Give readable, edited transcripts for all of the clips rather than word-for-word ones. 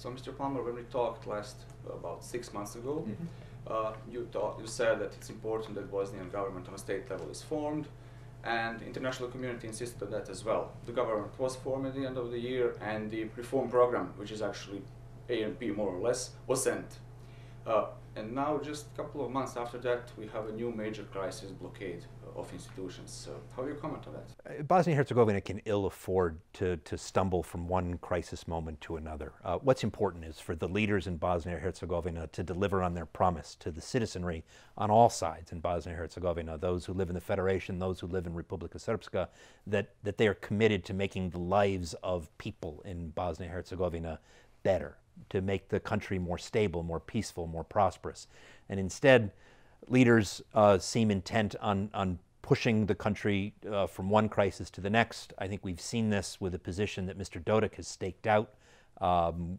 So, Mr. Palmer, when we talked about 6 months ago, you said that it's important that Bosnian government on a state level is formed, and the international community insisted on that as well. The government was formed at the end of the year, and the reform program, which is actually A and B more or less, was sent. And now, just a couple of months after that, we have a new major crisis, blockade of institutions. So how do you comment on that? Bosnia-Herzegovina can ill afford to stumble from one crisis moment to another. What's important is for the leaders in Bosnia-Herzegovina to deliver on their promise to the citizenry on all sides in Bosnia-Herzegovina, those who live in the Federation, those who live in Republika Srpska, that they are committed to making the lives of people in Bosnia-Herzegovina better, to make the country more stable, more peaceful, more prosperous. And instead, leaders seem intent on pushing the country from one crisis to the next. I think we've seen this with the position that Mr. Dodik has staked out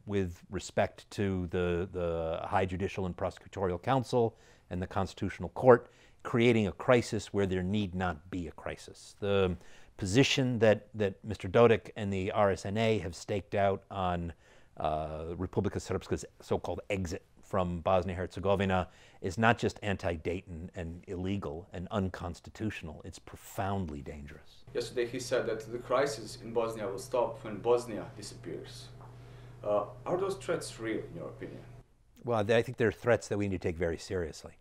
with respect to the High Judicial and Prosecutorial Council and the Constitutional Court, creating a crisis where there need not be a crisis. The position that Mr. Dodik and the RSNA have staked out on Republika Srpska's so-called exit from Bosnia-Herzegovina is not just anti-Dayton and illegal and unconstitutional, it's profoundly dangerous. Yesterday he said that the crisis in Bosnia will stop when Bosnia disappears. Are those threats real, in your opinion? Well, I think they're threats that we need to take very seriously.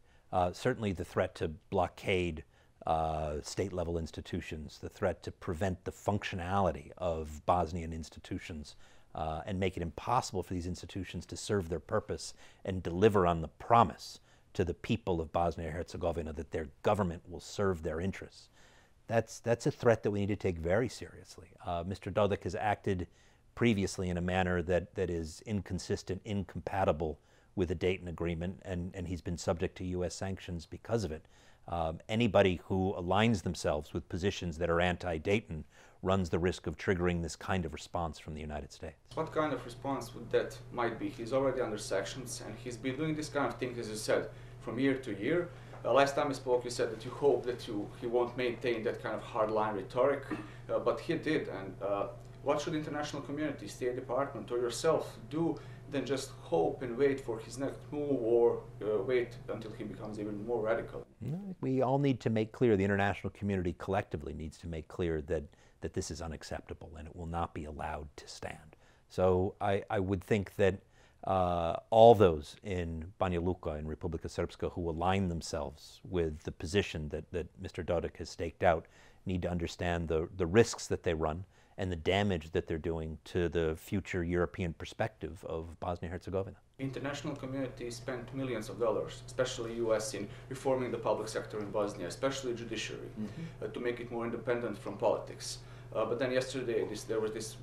Certainly the threat to blockade state-level institutions, the threat to prevent the functionality of Bosnian institutions, and make it impossible for these institutions to serve their purpose and deliver on the promise to the people of Bosnia-Herzegovina that their government will serve their interests. That's a threat that we need to take very seriously. Mr. Dodik has acted previously in a manner that is inconsistent, incompatible with the Dayton Agreement, and he's been subject to U.S. sanctions because of it. Anybody who aligns themselves with positions that are anti-Dayton runs the risk of triggering this kind of response from the United States. What kind of response would that might be? He's already under sanctions, and he's been doing this kind of thing, as you said, from year to year. Last time we spoke, you said that you hope that he won't maintain that kind of hardline rhetoric, but he did. And what should the international community, State Department, or yourself do than just hope and wait for his next move, or wait until he becomes even more radical? We all need to make clear, the international community collectively needs to make clear that this is unacceptable and it will not be allowed to stand. So I would think that all those in Banja Luka and Republika Srpska who align themselves with the position that Mr. Dodik has staked out need to understand the risks that they run and the damage that they're doing to the future European perspective of Bosnia-Herzegovina. International community spent millions of dollars, especially U.S., in reforming the public sector in Bosnia, especially judiciary, to make it more independent from politics. But then yesterday there was this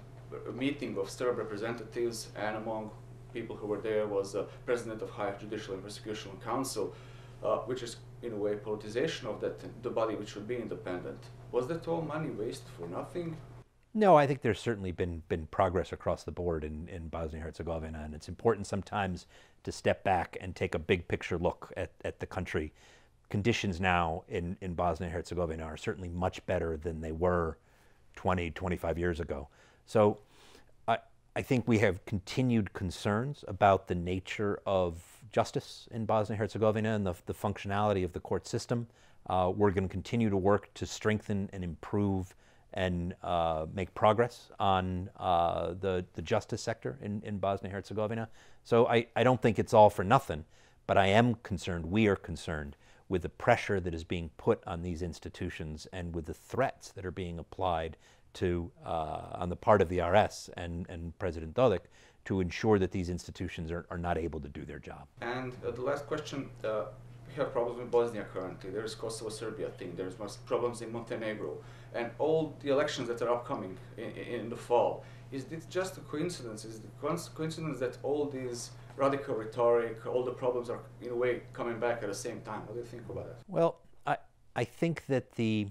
meeting of Serb representatives, and among people who were there was the president of High Judicial and Prosecutorial Council, which is in a way politicization of the body which should be independent. Was that all money waste for nothing? No, I think there's certainly been progress across the board in Bosnia-Herzegovina, and it's important sometimes to step back and take a big picture look at the country. Conditions now in Bosnia-Herzegovina are certainly much better than they were 20, 25 years ago. So I think we have continued concerns about the nature of justice in Bosnia-Herzegovina and the functionality of the court system. We're going to continue to work to strengthen and improve and make progress on the justice sector in Bosnia-Herzegovina. So I don't think it's all for nothing, but I am concerned, we are concerned, with the pressure that is being put on these institutions and with the threats that are being applied to, on the part of the RS and President Dodik, to ensure that these institutions are not able to do their job. And the last question, we have problems in Bosnia currently. There's Kosovo-Serbia thing, there's problems in Montenegro, and all the elections that are upcoming in the fall. Is this just a coincidence? Is it coincidence that all these radical rhetoric, all the problems are in a way coming back at the same time? What do you think about it? Well, I think that the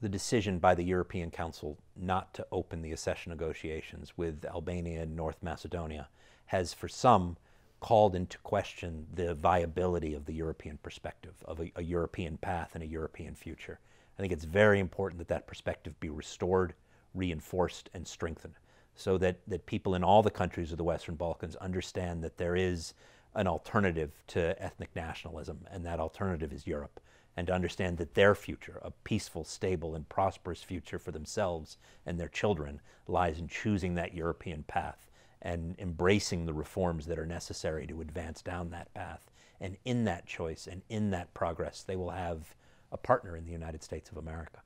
decision by the European Council not to open the accession negotiations with Albania and North Macedonia has, for some, called into question the viability of the European perspective, of a European path and a European future. I think it's very important that that perspective be restored, reinforced, and strengthened. so that people in all the countries of the Western Balkans understand that there is an alternative to ethnic nationalism, and that alternative is Europe, and to understand that their future, a peaceful, stable, and prosperous future for themselves and their children, lies in choosing that European path and embracing the reforms that are necessary to advance down that path. And in that choice and in that progress, they will have a partner in the United States of America.